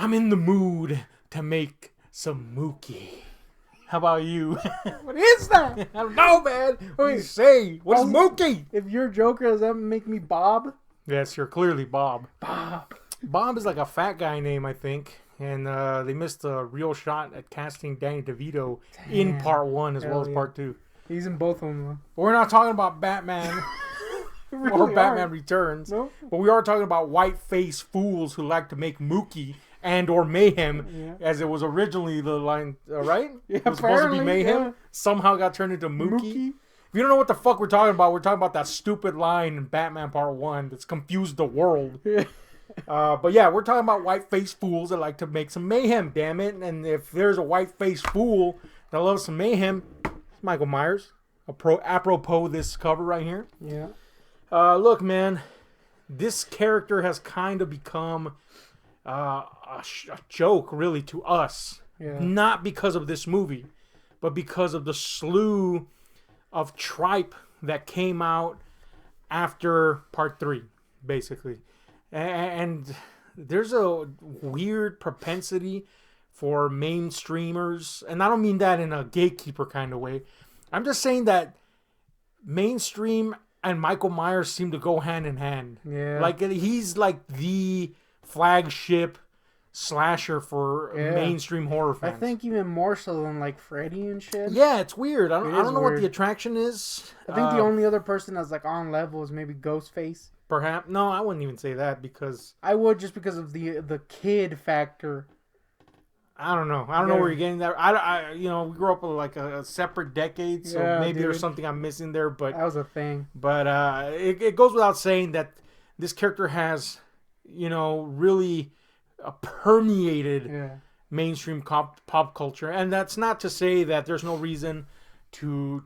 I'm in the mood to make some Mookie. How about you? What is that? I don't know, man. What do you Wait. say? What is Mookie? If you're Joker, does that make me Bob? Yes, you're clearly Bob. Bob. Bob is like a fat guy name, I think. And they missed a real shot at casting Danny DeVito in part 1 as well as part 2. He's in both of them. But we're not talking about Batman or Batman Returns. Nope. But we are talking about white-faced fools who like to make Mookie and or mayhem, as it was originally the line, right? Yeah, it was supposed to be mayhem. Yeah. Somehow got turned into Mookie. If you don't know what the fuck we're talking about that stupid line in Batman Part 1 that's confused the world. But yeah, we're talking about white-faced fools that like to make some mayhem, damn it. And if there's a white-faced fool that loves some mayhem, it's Michael Myers. Apropos this cover right here. Yeah. Look, man, this character has kind of become a joke, really, to us. Yeah. Not because of this movie, but because of the slew of tripe that came out after Part 3, basically. And there's a weird propensity for mainstreamers, and I don't mean that in a gatekeeper kind of way. I'm just saying that mainstream and Michael Myers seem to go hand in hand. Yeah. Like, he's like the flagship slasher for mainstream horror fans. I think even more so than like Freddy and shit. Yeah, it's weird. I don't know what weird. the attraction is. I think the only other person that's like on level is maybe Ghostface. Perhaps. No, I wouldn't even say that because... I would, just because of the kid factor. I don't know. I don't know where you're getting that. We grew up with like a separate decade, so maybe there's something I'm missing there. But that was a thing. But it goes without saying that this character has, really permeated mainstream pop culture, and that's not to say that there's no reason to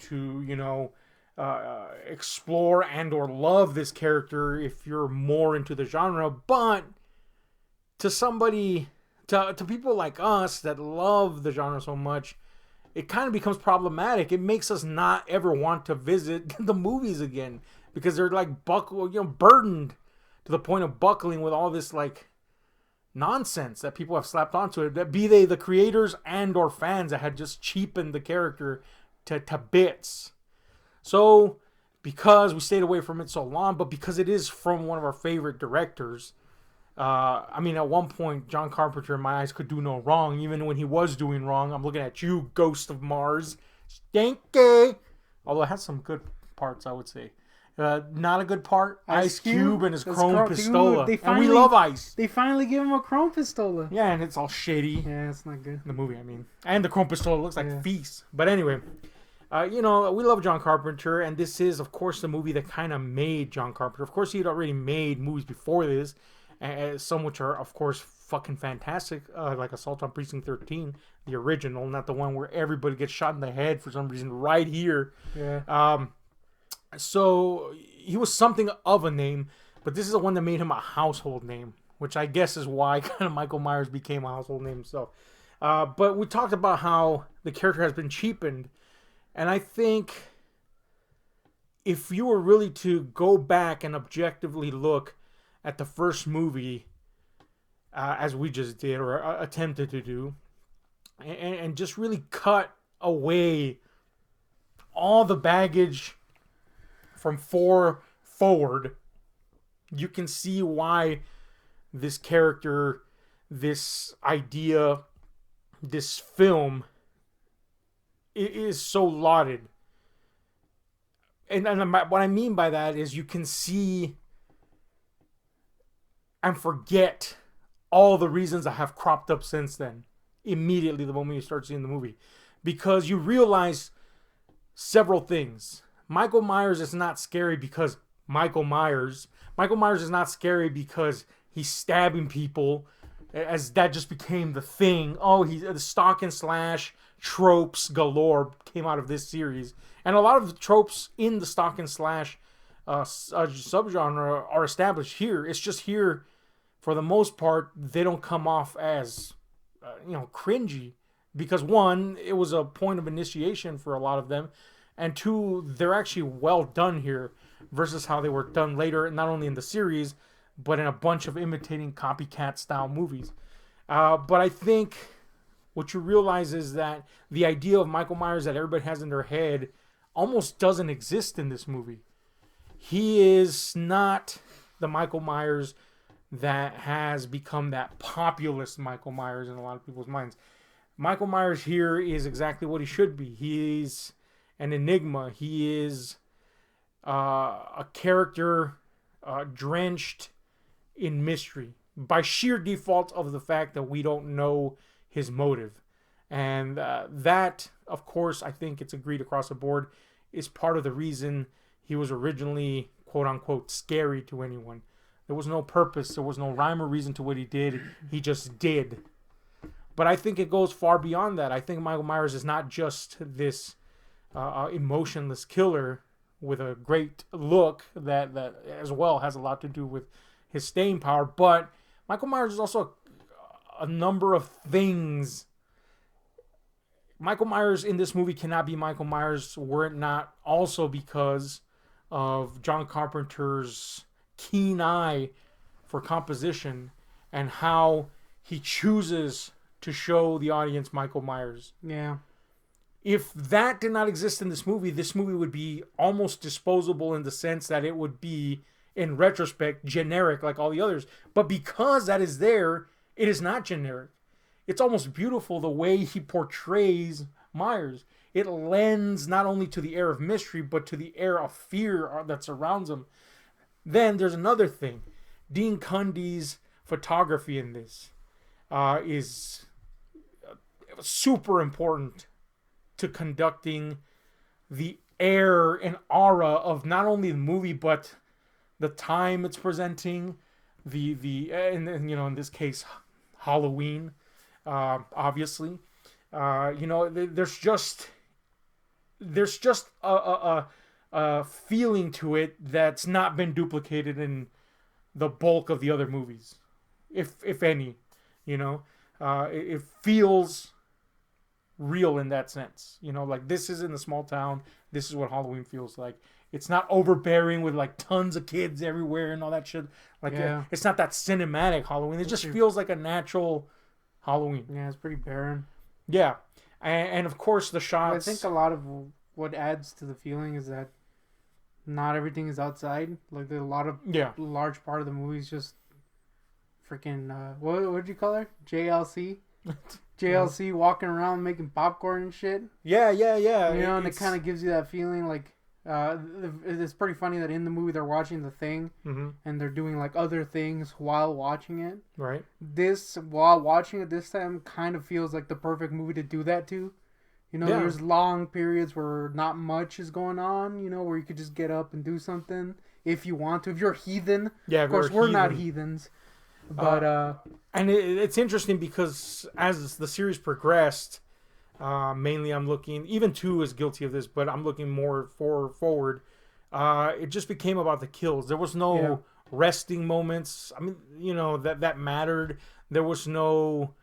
explore and or love this character if you're more into the genre, but to somebody. To people like us that love the genre so much, it kind of becomes problematic. It makes us not ever want to visit the movies again because they're like burdened to the point of buckling with all this like nonsense that people have slapped onto it. That be they the creators and or fans that had just cheapened the character to bits. So because we stayed away from it so long, but because it is from one of our favorite directors. At one point, John Carpenter in my eyes could do no wrong, even when he was doing wrong. I'm looking at you, Ghost of Mars. Stinky! Although it has some good parts, I would say. Not a good part, Ice Cube and his Chrome Pistola. Dude, and we love Ice. They finally give him a Chrome Pistola. Yeah, and it's all shady. Yeah, it's not good. The movie, I mean. And the Chrome Pistola looks like feast. But anyway, we love John Carpenter, and this is, of course, the movie that kind of made John Carpenter. Of course, he had already made movies before this. Some which are, of course, fucking fantastic, like Assault on Precinct 13, the original, not the one where everybody gets shot in the head for some reason right here. Yeah. So he was something of a name, but this is the one that made him a household name, which I guess is why kind of Michael Myers became a household name himself. But we talked about how the character has been cheapened, and I think if you were really to go back and objectively look at the first movie, as we just did or attempted to do, and just really cut away all the baggage from 4 forward, you can see why this character, this idea, this film is so lauded. And what I mean by that is you can see and forget all the reasons that have cropped up since then. Immediately the moment you start seeing the movie. Because you realize several things. Michael Myers is not scary because Michael Myers. Michael Myers is not scary because he's stabbing people, as that just became the thing. Oh, the stalk and slash tropes galore came out of this series. And a lot of the tropes in the stalk and slash subgenre are established here. It's just here, for the most part, they don't come off as, cringy. Because one, it was a point of initiation for a lot of them. And two, they're actually well done here versus how they were done later, not only in the series, but in a bunch of imitating copycat style movies. But I think what you realize is that the idea of Michael Myers that everybody has in their head almost doesn't exist in this movie. He is not the Michael Myers that has become that populist Michael Myers in a lot of people's minds. Michael Myers here is exactly what he should be. He's an enigma. He is a character drenched in mystery by sheer default of the fact that we don't know his motive. And that, of course, I think it's agreed across the board, is part of the reason he was originally, quote unquote, scary to anyone. There was no purpose. There was no rhyme or reason to what he did. He just did. But I think it goes far beyond that. I think Michael Myers is not just this emotionless killer with a great look that as well has a lot to do with his staying power. But Michael Myers is also a number of things. Michael Myers in this movie cannot be Michael Myers were it not also because of John Carpenter's keen eye for composition and how he chooses to show the audience Michael Myers. Yeah. If that did not exist in this movie would be almost disposable in the sense that it would be, in retrospect, generic like all the others. But because that is there, it is not generic. It's almost beautiful the way he portrays Myers. It lends not only to the air of mystery, but to the air of fear that surrounds him. Then there's another thing. Dean Cundey's photography in this is super important to conducting the air and aura of not only the movie, but the time it's presenting, and you know, in this case, Halloween, obviously. There's just a feeling to it that's not been duplicated in the bulk of the other movies, if any. It feels real in that sense. Like, this is in a small town. This is what Halloween feels like. It's not overbearing with like tons of kids everywhere and all that shit. Like, it's not that cinematic Halloween. It just feels like a natural Halloween. Yeah, it's pretty barren. Yeah, and of course the shots. I think a lot of what adds to the feeling is that not everything is outside. Like, there's a lot of large part of the movie is just freaking what did you call her? JLC. JLC walking around making popcorn and shit. Yeah. And it kind of gives you that feeling like it's pretty funny that in the movie they're watching The Thing and they're doing like other things while watching it. Right. This, while watching it this time, kind of feels like the perfect movie to do that to. There's long periods where not much is going on, where you could just get up and do something if you want to. If you're a heathen. Yeah, of course, we're not heathens. But and it's interesting because as the series progressed, mainly I'm looking, even 2 is guilty of this, but I'm looking more forward. It just became about the kills. There was no resting moments. I mean, that mattered. There was no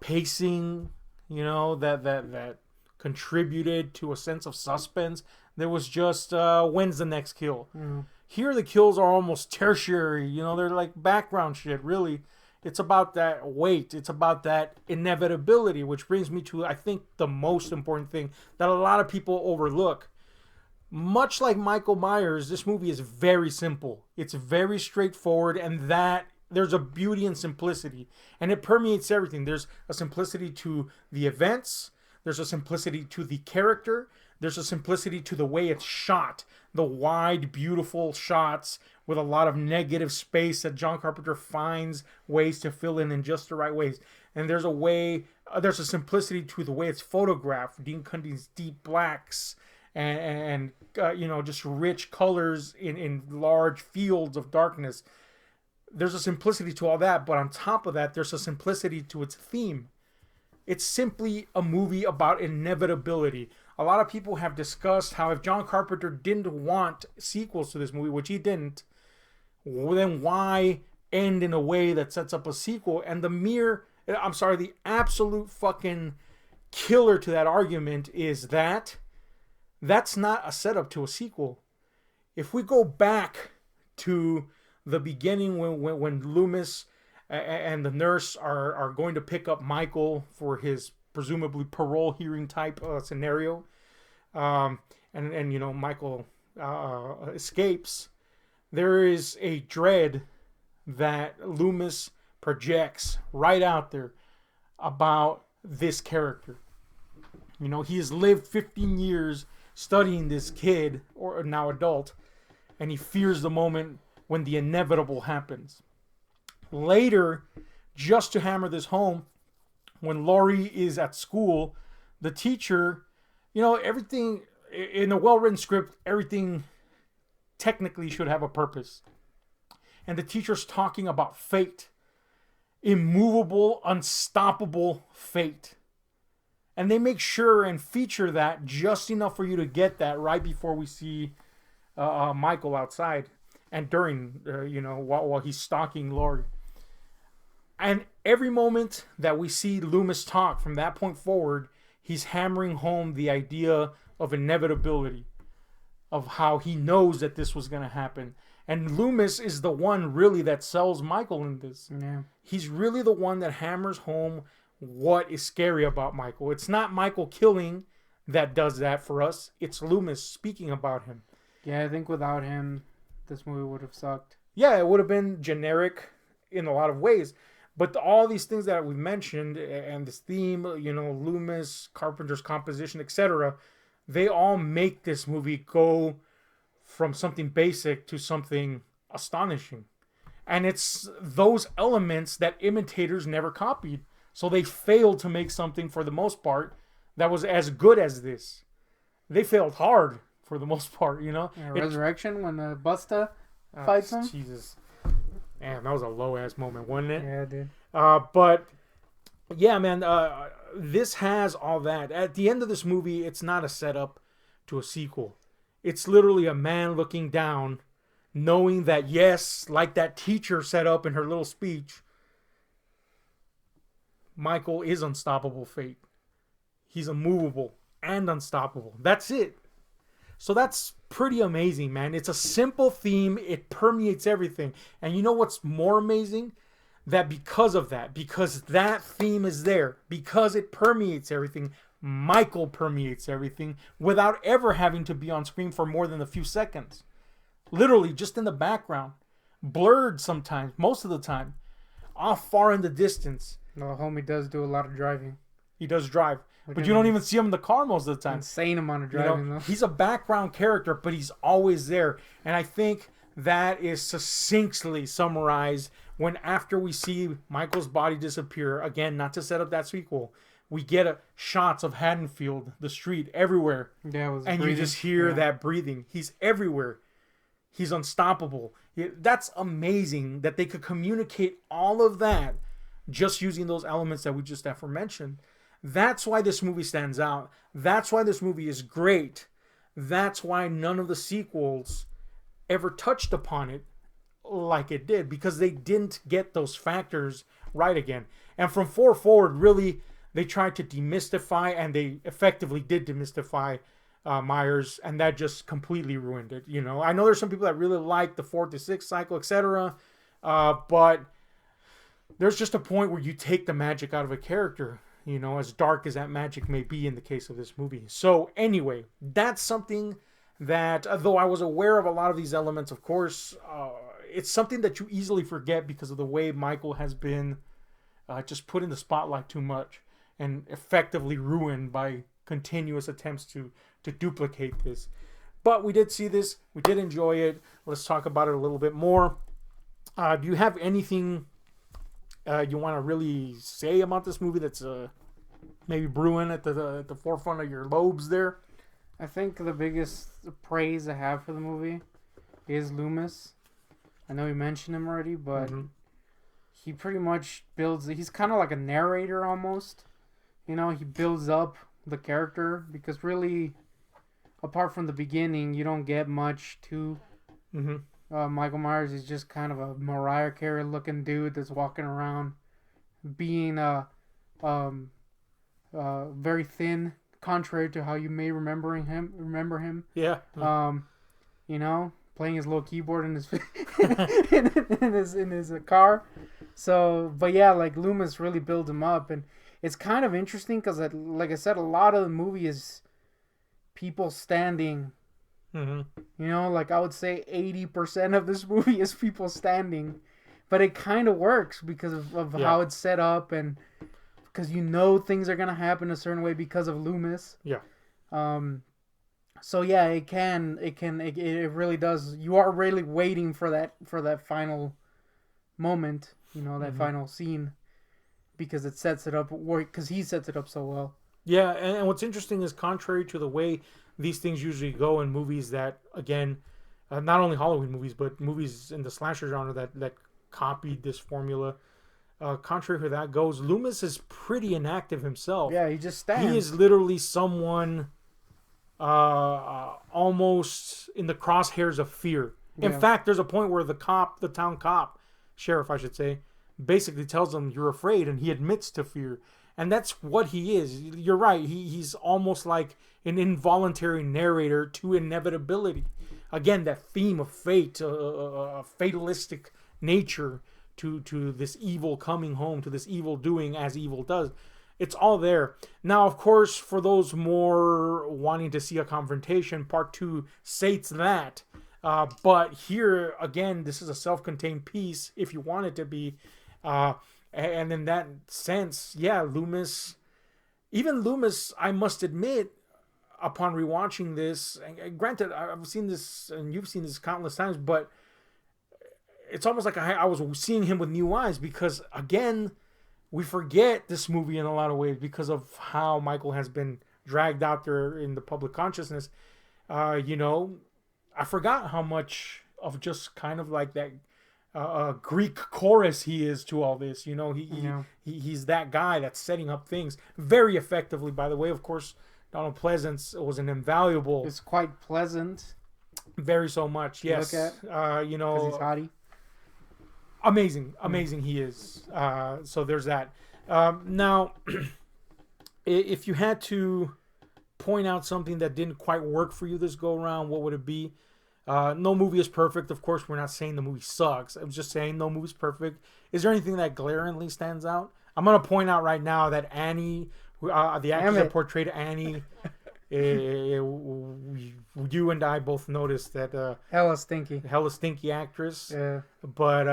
pacing, that contributed to a sense of suspense. There was just when's the next kill. Here the kills are almost tertiary, they're like background shit, really. It's about that weight. It's about that inevitability, which brings me to, I think, the most important thing that a lot of people overlook. Much like Michael Myers, this movie is very simple. It's very straightforward, and that there's a beauty and simplicity, and it permeates everything. There's a simplicity to the events. There's a simplicity to the character. There's a simplicity to the way it's shot. The wide, beautiful shots with a lot of negative space that John Carpenter finds ways to fill in just the right ways. And there's a simplicity to the way it's photographed. Dean Cundey's deep blacks and just rich colors in large fields of darkness. There's a simplicity to all that, but on top of that, there's a simplicity to its theme. It's simply a movie about inevitability. A lot of people have discussed how if John Carpenter didn't want sequels to this movie, which he didn't, then why end in a way that sets up a sequel? And the absolute fucking killer to that argument is that that's not a setup to a sequel. If we go back to the beginning when Loomis and the nurse are going to pick up Michael for his presumably parole hearing type scenario. And you know, Michael escapes. There is a dread that Loomis projects right out there about this character. You know, he has lived 15 years studying this kid, or now adult, and he fears the moment when the inevitable happens. Later, just to hammer this home, when Laurie is at school, the teacher, you know, everything in a well-written script, everything technically should have a purpose. And the teacher's talking about fate. Immovable, unstoppable fate. And they make sure and feature that just enough for you to get that right before we see Michael outside. And during, you know, while he's stalking Laurie. And every moment that we see Loomis talk from that point forward, he's hammering home the idea of inevitability, of how he knows that this was going to happen. And Loomis is the one really that sells Michael in this. Yeah. He's really the one that hammers home what is scary about Michael. It's not Michael killing that does that for us. It's Loomis speaking about him. Yeah, I think without him, this movie would have sucked. Yeah, it would have been generic in a lot of ways. But all these things that we've mentioned, and this theme, you know, Loomis, Carpenter's composition, etc., they all make this movie go from something basic to something astonishing. And it's those elements that imitators never copied. So they failed to make something, for the most part, that was as good as this. They failed hard, for the most part, you know? Yeah, Resurrection, when Busta fights him. Jesus. Man, that was a low-ass moment, wasn't it? Yeah, dude. But, yeah, man, this has all that. At the end of this movie, it's not a setup to a sequel. It's literally a man looking down, knowing that, yes, like that teacher set up in her little speech, Michael is unstoppable fate. He's immovable and unstoppable. That's it. So that's pretty amazing, man. It's a simple theme. It permeates everything. And you know what's more amazing? That because of that, because that theme is there, because it permeates everything, Michael permeates everything without ever having to be on screen for more than a few seconds. Literally just in the background. Blurred sometimes, most of the time. Off far in the distance. No, homie does do a lot of driving. He does drive. But you don't even see him in the car most of the time. Insane amount of driving, you know, though. He's a background character, but he's always there. And I think that is succinctly summarized when, after we see Michael's body disappear, again, not to set up that sequel, we get shots of Haddonfield, the street, everywhere. Yeah, it was and breathing. You just hear that breathing. He's everywhere. He's unstoppable. That's amazing that they could communicate all of that just using those elements that we just aforementioned. That's why this movie stands out. That's why this movie is great. That's why none of the sequels ever touched upon it like it did, because they didn't get those factors right again. And from 4 forward, really, they tried to demystify, and they effectively did demystify Myers, and that just completely ruined it. You know, I know there's some people that really like the 4 to 6 cycle, etc., but there's just a point where you take the magic out of a character. You know, as dark as that magic may be in the case of this movie. So anyway, that's something that, though I was aware of a lot of these elements, of course, it's something that you easily forget because of the way Michael has been just put in the spotlight too much and effectively ruined by continuous attempts to duplicate this. But we did see this. We did enjoy it. Let's talk about it a little bit more. Do you have anything you want to really say about this movie that's maybe brewing at the forefront of your lobes there? I think the biggest praise I have for the movie is Loomis. I know you mentioned him already, but he pretty much builds... He's kind of like a narrator almost. You know, he builds up the character, because really, apart from the beginning, you don't get much to... Michael Myers is just kind of a Mariah Carey looking dude that's walking around being very thin, contrary to how you may remember him. Yeah. You know, playing his little keyboard in his in his car. So, but yeah, like Loomis really builds him up, and it's kind of interesting because, like I said, a lot of the movie is people standing. Mm-hmm. You know, like I would say 80% of this movie is people standing, but it kind of works because of Yeah. how it's set up and because you know things are gonna happen a certain way because of Loomis. Yeah. So yeah, it really does. You are really waiting for that final moment, you know, that Mm-hmm. final scene, because it sets it up, because he sets it up so well. Yeah, and what's interesting is contrary to the way these things usually go in movies that, again, not only Halloween movies, but movies in the slasher genre that copied this formula. Contrary to that goes, Loomis is pretty inactive himself. Yeah, he just He stands. is literally someone almost in the crosshairs of fear. In Yeah. fact, there's a point where the town cop, sheriff, I should say, basically tells him you're afraid, and he admits to fear, and that's what he is. You're right. He's almost like an involuntary narrator to inevitability. Again, that theme of fate, a fatalistic nature to this evil coming home, to this evil doing as evil does. It's all there. Now, of course, for those more wanting to see a confrontation, part two states that. But here, again, this is a self-contained piece, if you want it to be. And in that sense, yeah, Loomis, I must admit, upon rewatching this, and granted, I've seen this and you've seen this countless times, but it's almost like I was seeing him with new eyes because, again, we forget this movie in a lot of ways because of how Michael has been dragged out there in the public consciousness. You know, I forgot how much of just kind of like that Greek chorus he is to all this. You know, he's that guy that's setting up things very effectively. By the way, of course, Donald Pleasance was an invaluable. It's quite pleasant. Very so much, yes. Look at, you know, because he's hottie. Amazing he is. So there's that. Now, if you had to point out something that didn't quite work for you this go around, what would it be? No movie is perfect. Of course, we're not saying the movie sucks. I was just saying no movie's perfect. Is there anything that glaringly stands out? I'm going to point out right now that Annie, the actress that portrayed Annie, you and I both noticed that hella stinky actress. Yeah. But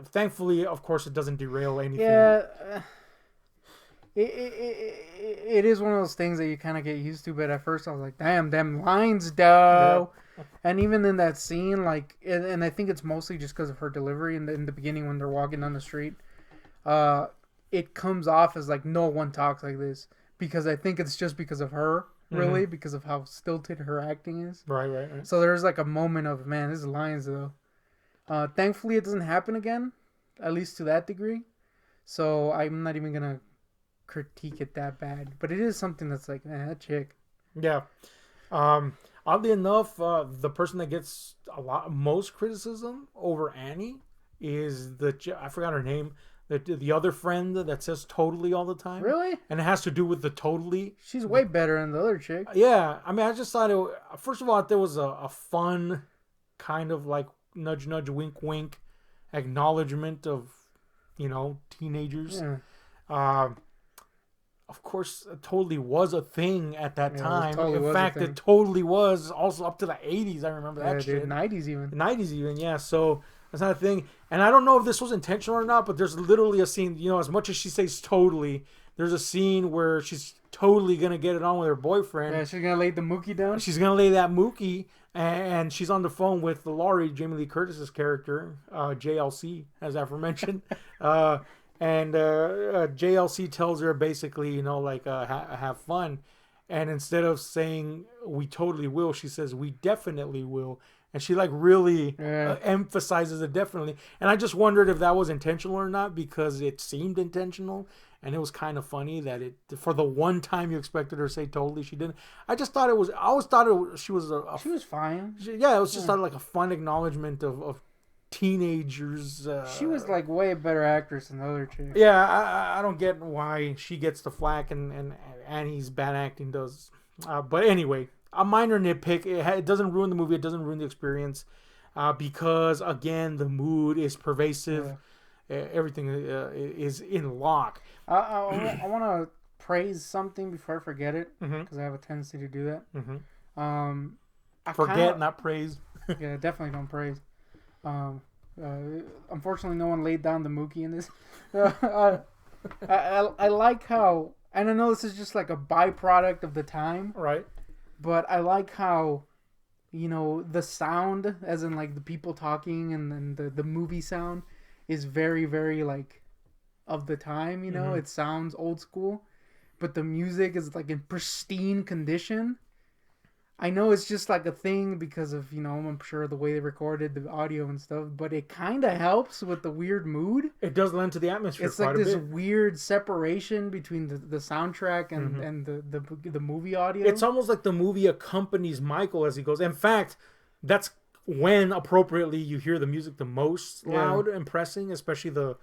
thankfully, of course, it doesn't derail anything. Yeah. It is one of those things that you kind of get used to, but at first I was like, damn, them lines, though. Yeah. And even in that scene, like, and I think it's mostly just because of her delivery in the beginning when they're walking down the street, it comes off as like no one talks like this, because I think it's just because of her, really, because of how stilted her acting is. Right. So there's like a moment of, man, this is lines, though. Thankfully, it doesn't happen again, at least to that degree. So I'm not even going to critique it that bad, but it is something that's like, man, that chick. Yeah. Oddly enough, the person that gets most criticism over Annie is I forgot her name, the other friend that says totally all the time. Really? And it has to do with the totally. She's way better than the other chick. Yeah, I mean, I just thought first of all, there was a fun kind of like nudge nudge wink wink acknowledgement of, you know, teenagers. Yeah. Of course, it totally was a thing at that time. Totally in fact, it totally was also up to the 80s. I remember that shit. 90s even. 90s even, yeah. So that's not a thing. And I don't know if this was intentional or not, but there's literally a scene, you know, as much as she says totally, there's a scene where she's totally going to get it on with her boyfriend. Yeah, she's going to lay the mookie down. She's going to lay that mookie, and she's on the phone with Laurie, Jamie Lee Curtis's character, JLC, as aforementioned. And JLC tells her basically, you know, like, have fun. And instead of saying, we totally will, she says, we definitely will. And she, like, really emphasizes it definitely. And I just wondered if that was intentional or not, because it seemed intentional. And it was kind of funny that for the one time you expected her to say totally, she didn't. I just thought I always thought she was she was fine. It was just like a fun acknowledgement of teenagers. She was like way better actress than the other chick. Yeah, I don't get why she gets the flack and Annie's bad acting does. But anyway, a minor nitpick. It doesn't ruin the movie. It doesn't ruin the experience, because again, the mood is pervasive. everything is in lock. I want to praise something before I forget it, because Mm-hmm. I have a tendency to do that. Mm-hmm. Forget, not praise. Yeah, definitely don't praise. Unfortunately, no one laid down the Mookie in this. I like how, and I know this is just like a byproduct of the time, Right. but I like how, the sound, as in like the people talking and then the movie sound, is very, very like of the time. Mhm. It sounds old school, but the music is like in pristine condition. I know it's just like a thing because of, I'm sure the way they recorded the audio and stuff, but it kind of helps with the weird mood. It does lend to the atmosphere It's quite like a this bit. weird separation between the soundtrack and, Mhm. and the movie audio. It's almost like the movie accompanies Michael as he goes. In fact, that's when appropriately you hear the music the most loud and pressing, especially the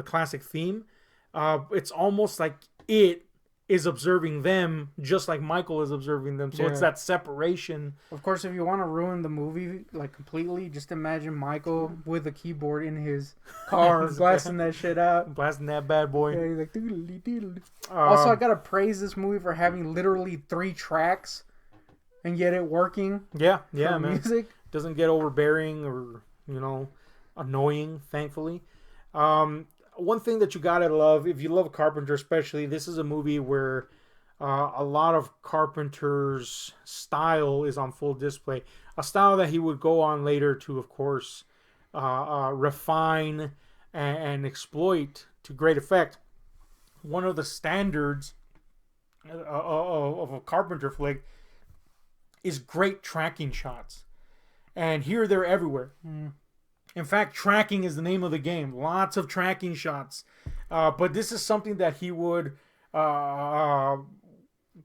classic theme. It's almost like it is observing them just like Michael is observing them. So it's Yeah. that separation. Of course, if you want to ruin the movie like completely, just imagine Michael with a keyboard in his car, blasting that shit out. Blasting that bad boy. Yeah, he's like doodly doodly. Also, I gotta praise this movie for having literally 3 tracks, and yet it working. Yeah, For man. music. Doesn't get overbearing or annoying. Thankfully, one thing that you gotta love if you love Carpenter, especially, this is a movie where a lot of Carpenter's style is on full display. A style that he would go on later to, of course, refine and exploit to great effect. One of the standards of a Carpenter flick is great tracking shots. And here they're everywhere. In fact, tracking is the name of the game. Lots of tracking shots. But this is something that he would,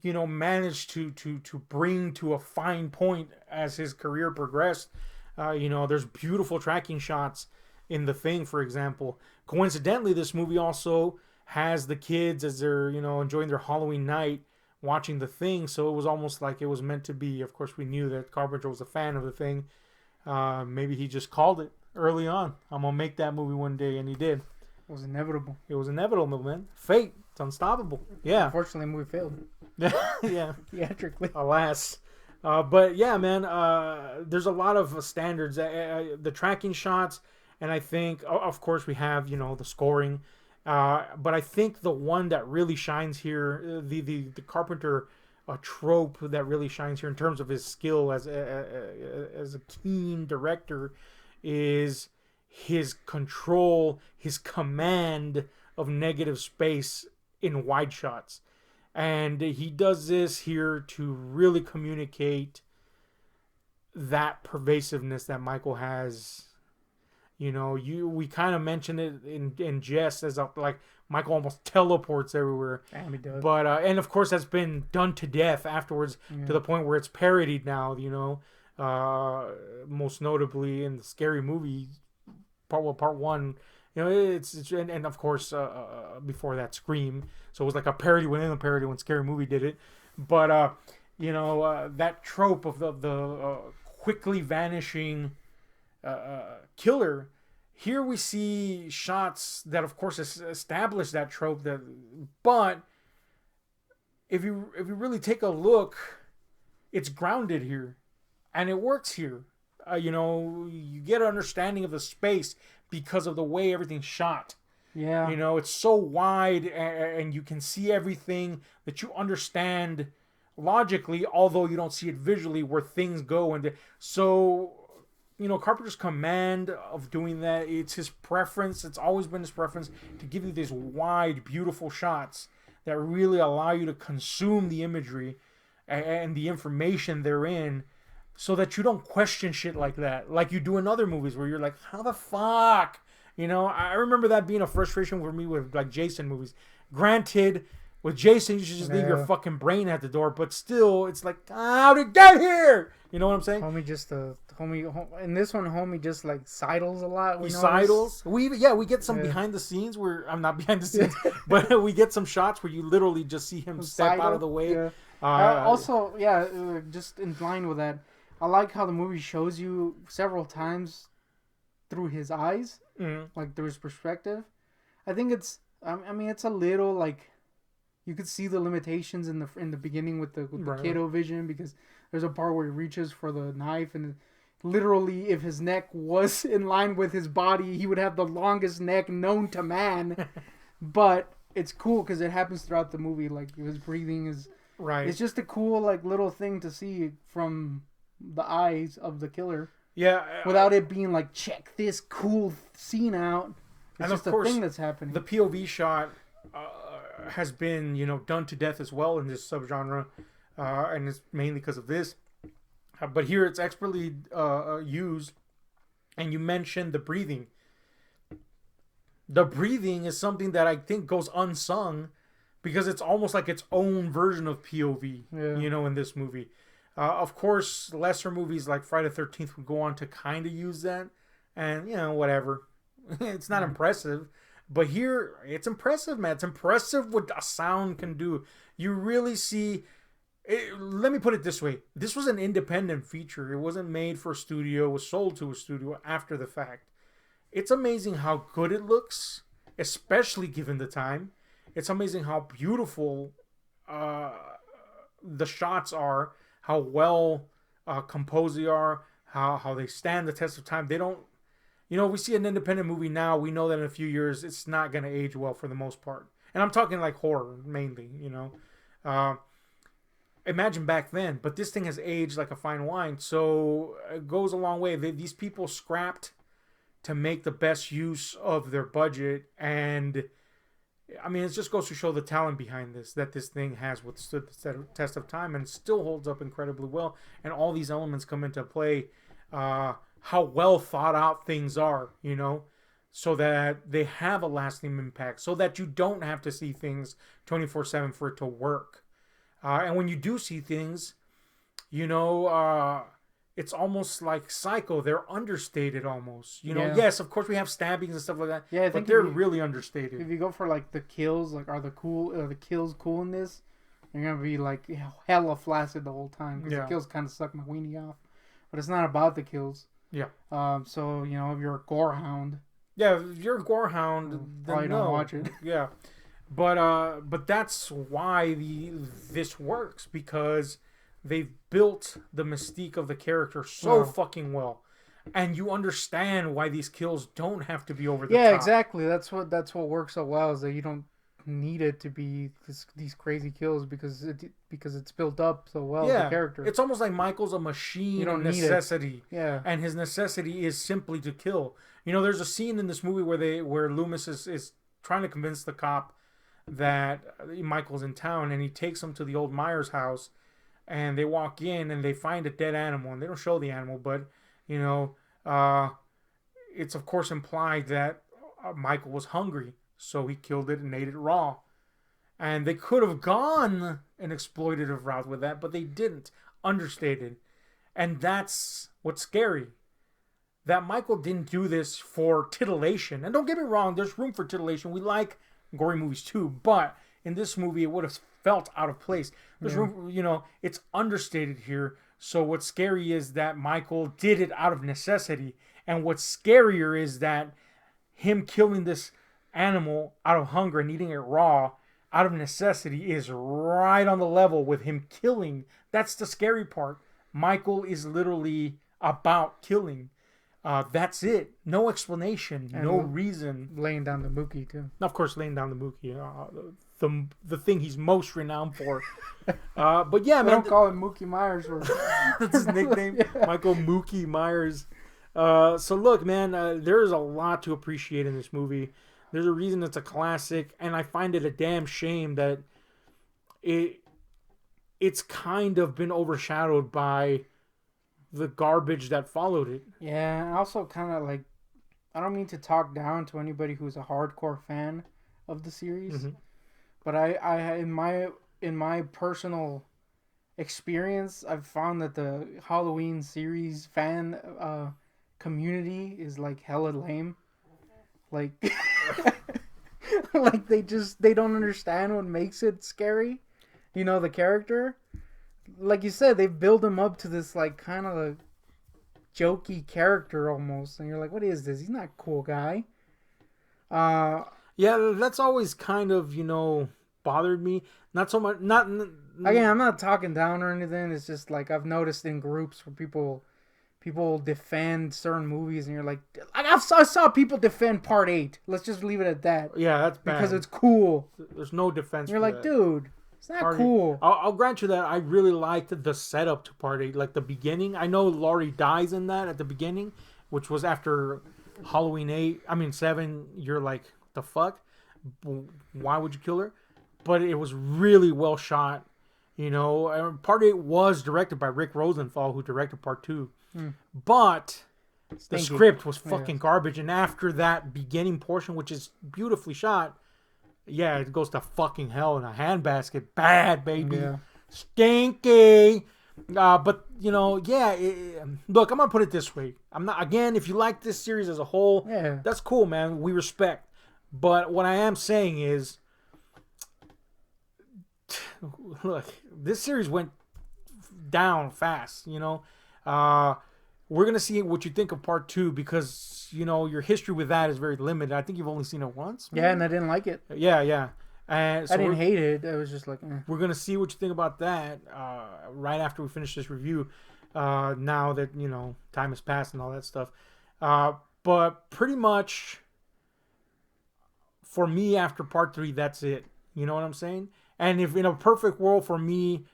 manage to bring to a fine point as his career progressed. There's beautiful tracking shots in The Thing, for example. Coincidentally, this movie also has the kids as they're, enjoying their Halloween night watching The Thing. So it was almost like it was meant to be. Of course, we knew that Carpenter was a fan of The Thing. Maybe he just called it early on. I'm gonna make that movie one day, and he did. It was inevitable. It was inevitable, man. Fate. It's unstoppable. Yeah. Unfortunately, the movie failed. Yeah. Theatrically. Alas. But yeah, man. There's a lot of standards. The tracking shots, and I think, of course, we have the scoring. But I think the one that really shines here, the Carpenter trope that really shines here in terms of his skill as a keen director, is his control, his command of negative space in wide shots. And he does this here to really communicate that pervasiveness that Michael has. We kind of mentioned it in jest as like Michael almost teleports everywhere. Damn, he does. But and of course that's been done to death afterwards, to the point where it's parodied now. Most notably in the Scary Movie part 1. It's and of course before that, Scream. So it was like a parody within a parody when Scary Movie did it. But that trope of the quickly vanishing killer. Here we see shots that, of course, establish that trope. But if you really take a look, it's grounded here, and it works here. You get an understanding of the space because of the way everything's shot. Yeah. It's so wide, and you can see everything that you understand logically, although you don't see it visually, where things go. And so, Carpenter's command of doing that, it's his preference. It's always been his preference to give you these wide, beautiful shots that really allow you to consume the imagery and the information therein, so that you don't question shit like that, like you do in other movies where you're like, how the fuck? I remember that being a frustration for me with like Jason movies. Granted, with Jason, you should just leave your fucking brain at the door, but still, it's like, how did it get here? You know what I'm saying? Homie, in this one, homie just like sidles a lot. He sidles. We get some behind the scenes where I'm not behind the scenes, but we get some shots where you literally just see him step out of the way. Yeah. Just in line with that, I like how the movie shows you several times through his eyes, like through his perspective. I think it's. I mean, it's a little like. You could see the limitations in the beginning with the Right. Kato vision, because there's a part where he reaches for the knife, and literally, if his neck was in line with his body, he would have the longest neck known to man. But it's cool because it happens throughout the movie. Like, his breathing is. Right. It's just a cool, like, little thing to see from the eyes of the killer. Yeah. Without it being like, check this cool scene out. It's and just of course, a thing that's happening. The POV shot has been, done to death as well in this subgenre, and it's mainly because of this. But here it's expertly used, and you mentioned the breathing. The breathing is something that I think goes unsung, because it's almost like its own version of POV, in this movie. Of course, lesser movies like Friday the 13th would go on to kind of use that, and, whatever. It's not impressive. But here, it's impressive, man. It's impressive what a sound can do. You really see... let me put it this way. This was an independent feature. It wasn't made for a studio. It was sold to a studio after the fact. It's amazing how good it looks, especially given the time. It's amazing how beautiful the shots are, how well composed they are, how they stand the test of time. They don't... we see an independent movie now. We know that in a few years, it's not going to age well for the most part. And I'm talking like horror, mainly, Imagine back then. But this thing has aged like a fine wine. So it goes a long way. These people scrapped to make the best use of their budget. And, I mean, it just goes to show the talent behind this, that this thing has withstood the test of time and still holds up incredibly well. And all these elements come into play. How well thought out things are, so that they have a lasting impact, so that you don't have to see things 24/7 for it to work. And when you do see things, it's almost like Psycho. They're understated almost. Yes, of course we have stabbings and stuff like that. Yeah, but they're really understated. If you go for like the kills, like are the kills cool in this? You're gonna be like hella flaccid the whole time, because the kills kind of suck my weenie off. But it's not about the kills. Yeah. So, if you're a gore hound. Yeah, if you're a gore hound, then probably don't watch it. Yeah. But that's why this works, because they've built the mystique of the character so fucking well. And you understand why these kills don't have to be over the top. Yeah, exactly. That's what works so well, is that you don't need it to be these crazy kills, because it's built up so well. The character. It's almost like Michael's a machine of necessity. Yeah, and his necessity is simply to kill. There's a scene in this movie where Loomis is trying to convince the cop that Michael's in town, and he takes him to the old Myers house, and they walk in and they find a dead animal, and they don't show the animal, but it's of course implied that Michael was hungry. So he killed it and ate it raw. And they could have gone an exploitative route with that, but they didn't. Understated. And that's what's scary. That Michael didn't do this for titillation. And don't get me wrong, there's room for titillation. We like gory movies too. But in this movie, it would have felt out of place. There's room, it's understated here. So what's scary is that Michael did it out of necessity. And what's scarier is that him killing this animal out of hunger and eating it raw out of necessity is right on the level with him killing. That's the scary part. Michael is literally about killing. That's it. No explanation. And no reason. Laying down the Mookie too. Of course, laying down the Mookie. The thing he's most renowned for. But yeah, man. Don't call him Mookie Myers. That's his nickname. Yeah. Michael Mookie Myers. So look, man, there's a lot to appreciate in this movie. There's a reason it's a classic, and I find it a damn shame that it's kind of been overshadowed by the garbage that followed it. Yeah, and also kind of like, I don't mean to talk down to anybody who's a hardcore fan of the series, but I in my personal experience, I've found that the Halloween series fan community is like hella lame. Like, like they don't understand what makes it scary. The character. Like you said, they build him up to this like kind of a jokey character almost, and you're like, what is this? He's not a cool guy. Yeah, that's always kind of, bothered me. Not so much. Not. Again, I'm not talking down or anything. It's just like I've noticed in groups where people defend certain movies, and you're like I saw people defend Part 8. Let's just leave it at that. Yeah, that's bad. Because it's cool. There's no defense. You're like, that. Dude, it's not Part cool. 8. I'll grant you that I really liked the setup to Part 8, like the beginning. I know Laurie dies in that at the beginning, which was after Halloween 8. I mean 7. You're like, the fuck? Why would you kill her? But it was really well shot. Part 8 was directed by Rick Rosenthal, who directed Part 2. But the script was fucking garbage. And after that beginning portion, which is beautifully shot, yeah, it goes to fucking hell in a handbasket. Bad, baby. Yeah. Stinky. But, yeah. Look, I'm going to put it this way. I'm not, again, if you like this series as a whole, that's cool, man. We respect. But what I am saying is, look, this series went down fast, we're going to see what you think of Part 2 because, your history with that is very limited. I think you've only seen it once. Maybe? Yeah, and I didn't like it. Yeah. And so I didn't hate it. I was just like, We're going to see what you think about that right after we finish this review, now that, time has passed and all that stuff. But pretty much, for me, after Part 3, that's it. You know what I'm saying? And if in a perfect world for me,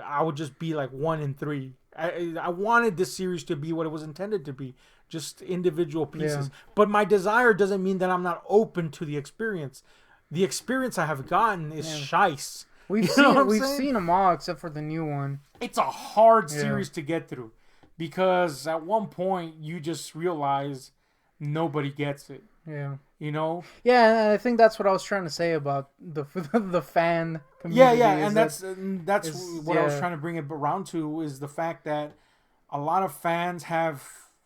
I would just be like 1 and 3. I wanted this series to be what it was intended to be, just individual pieces. Yeah. But my desire doesn't mean that I'm not open to the experience. The experience I have gotten is shice. We've seen them all except for the new one. It's a hard series to get through because at one point you just realize nobody gets it. Yeah. Yeah, I think that's what I was trying to say about the fan community. Yeah, and that's what I was trying to bring it around to is the fact that a lot of fans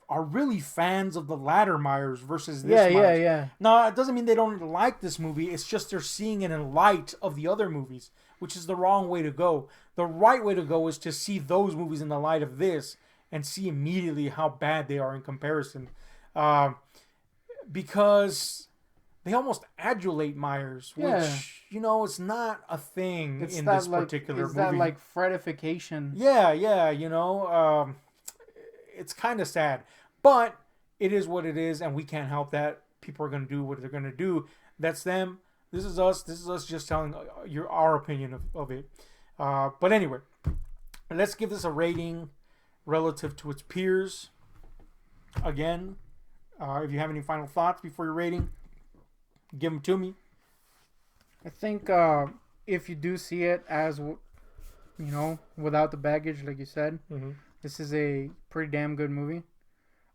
are really fans of the latter Myers versus this Myers. Yeah. No, it doesn't mean they don't like this movie. It's just they're seeing it in light of the other movies, which is the wrong way to go. The right way to go is to see those movies in the light of this and see immediately how bad they are in comparison. Because they almost adulate Myers, which, it's not a thing in this particular movie. It's that, like, fretification. Yeah, it's kind of sad. But it is what it is, and we can't help that. People are going to do what they're going to do. That's them. This is us. This is us just telling our opinion of it. But anyway, let's give this a rating relative to its peers. Again, if you have any final thoughts before your rating, give them to me. I think if you do see it as, without the baggage, like you said, this is a pretty damn good movie.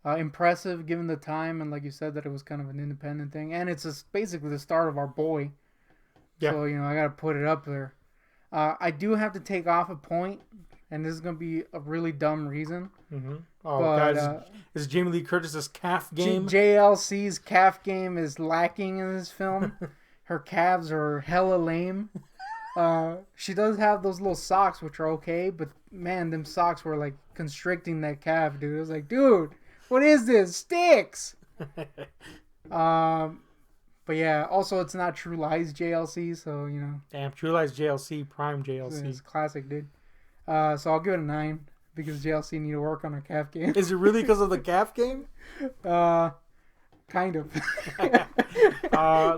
Impressive given the time, and like you said, that it was kind of an independent thing. And it's basically the start of Our Boy. Yeah. So, I got to put it up there. I do have to take off a point, and this is going to be a really dumb reason. Oh, guys, is Jamie Lee Curtis's calf game? JLC's calf game is lacking in this film. Her calves are hella lame. She does have those little socks, which are okay, but man, them socks were like constricting that calf, dude. It was like, dude, what is this? Sticks! But yeah, also it's not True Lies JLC, so, Damn, True Lies JLC, prime JLC. It's classic, dude. So I'll give it a 9. Because JLC need to work on her calf game. Is it really because of the calf game? Kind of.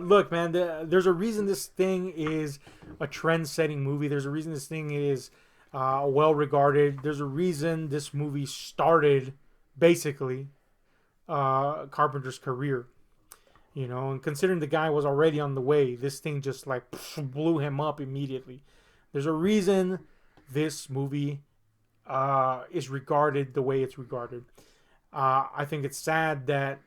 Look, man, there's a reason this thing is a trend-setting movie. There's a reason this thing is well-regarded. There's a reason this movie started, basically, Carpenter's career. And considering the guy was already on the way, this thing just, like, blew him up immediately. There's a reason this movie is regarded the way it's regarded. I think it's sad that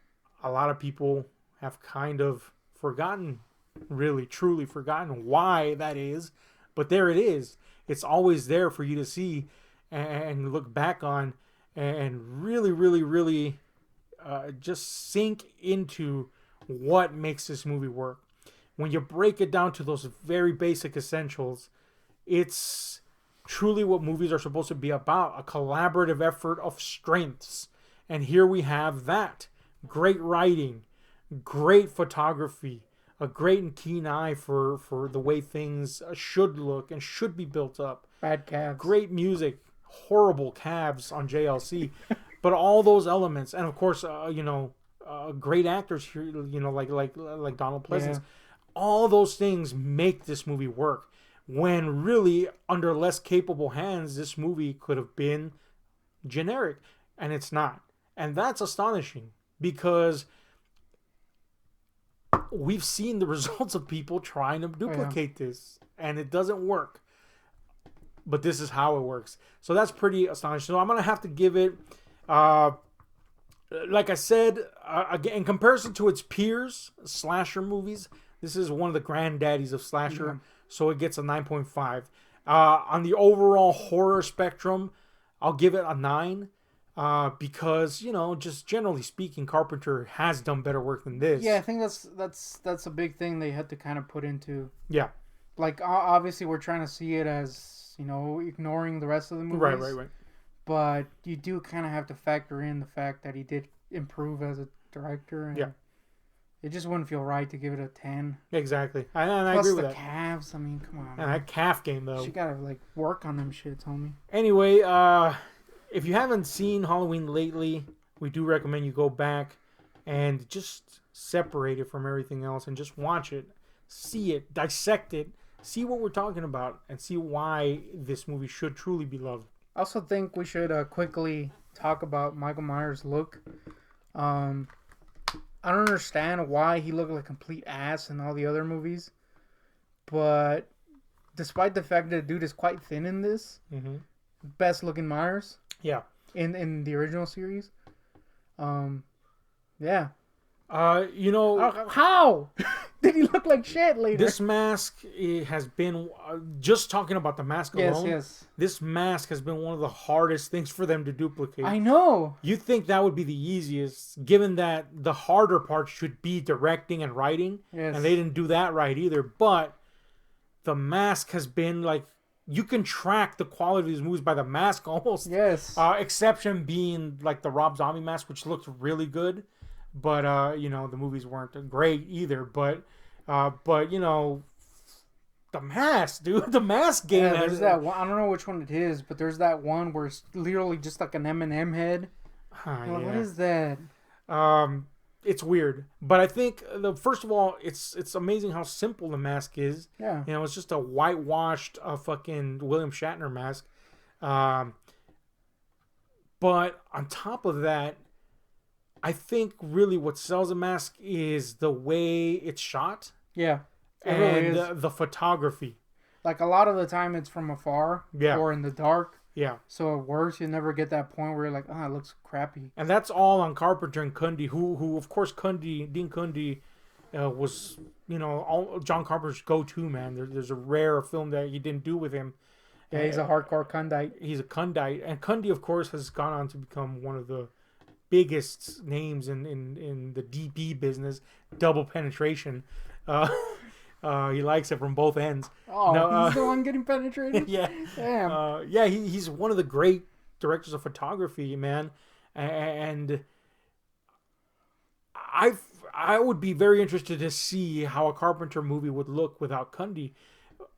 a lot of people have kind of forgotten, really, truly forgotten why that is. But there it is. It's always there for you to see and look back on and really, really, really just sink into what makes this movie work. When you break it down to those very basic essentials, it's truly what movies are supposed to be about, a collaborative effort of strengths. And here we have that. Great writing, great photography, a great and keen eye for the way things should look and should be built up. Bad calves. Great music, horrible calves on JLC, but all those elements, and of course, great actors here, like Donald Pleasence. Yeah. All those things make this movie work. When really, under less capable hands, this movie could have been generic, and it's not. And that's astonishing because we've seen the results of people trying to duplicate this, and it doesn't work. But this is how it works. So that's pretty astonishing. So I'm going to have to give it, like I said, again, in comparison to its peers, slasher movies, this is one of the granddaddies of slasher. Yeah. So it gets a 9.5. On the overall horror spectrum, I'll give it a 9. Because, just generally speaking, Carpenter has done better work than this. Yeah, I think that's a big thing they had to kind of put into. Yeah. Like, obviously, we're trying to see it as, ignoring the rest of the movies. Right. But you do kind of have to factor in the fact that he did improve as a director. And yeah. It just wouldn't feel right to give it a 10. Exactly. And I Plus agree with the that. calves, I mean, come on. And that calf game, though. She gotta, work on them shits, homie. Anyway, if you haven't seen Halloween lately, we do recommend you go back and just separate it from everything else and just watch it, see it, dissect it, see what we're talking about, and see why this movie should truly be loved. I also think we should quickly talk about Michael Myers' look. I don't understand why he looked like a complete ass in all the other movies, but despite the fact that the dude is quite thin in this, best looking Myers. Yeah. In the original series. Yeah. How did he look like shit later? This mask has been just talking about the mask alone. Yes. This mask has been one of the hardest things for them to duplicate. I know. You think that would be the easiest, given that the harder part should be directing and writing, Yes. and they didn't do that right either. But the mask has been like, you can track the quality of these movies by the mask almost. Yes. Exception being like the Rob Zombie mask, which looked really good. But, the movies weren't great either. But the mask, dude. The mask game. Yeah, there's that one. I don't know which one it is, but there's that one where it's literally just like an M&M head. Yeah. What is that? It's weird. But I think, first of all, it's amazing how simple the mask is. Yeah. It's just a whitewashed fucking William Shatner mask. But on top of that, I think really what sells a mask is the way it's shot. Yeah. It And really is. the photography. Like a lot of the time it's from afar. Yeah. Or in the dark. Yeah. So it works. You never get that point where you're like, it looks crappy. And that's all on Carpenter and Cundy, who of course, Dean Cundy was, John Carpenter's go-to man. There's a rare film that he didn't do with him. Yeah, he's a hardcore Kundite. He's a Kundite. And Cundy, of course, has gone on to become one of the biggest names in the DP business, double penetration. He likes it from both ends. Oh, No, he's the one getting penetrated? Yeah. Damn. He's one of the great directors of photography, man. And I would be very interested to see how a Carpenter movie would look without Cundy.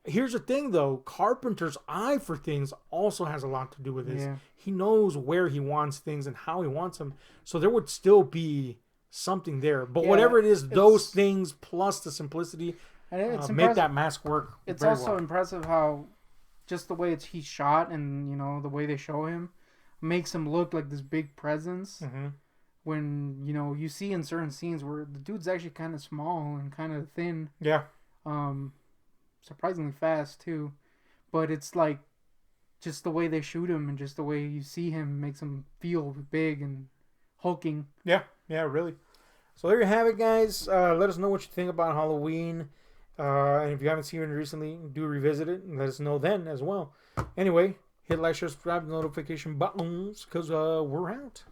Here's the thing, though. Carpenter's eye for things also has a lot to do with this. Yeah. He knows where he wants things and how he wants them. So there would still be something there. But whatever it is, those things plus the simplicity And it's make that mask work. It's very also well. impressive how just the way he's shot and, the way they show him makes him look like this big presence. Mm-hmm. When, you see in certain scenes where the dude's actually kind of small and kind of thin. Yeah. Surprisingly fast too, but it's like just the way they shoot him and just the way you see him makes him feel big and hulking. Yeah, really. So there you have it, guys. Let us know what you think about Halloween. And if you haven't seen it recently, do revisit it and let us know then as well. Anyway, hit like, share, subscribe, notification buttons because we're out.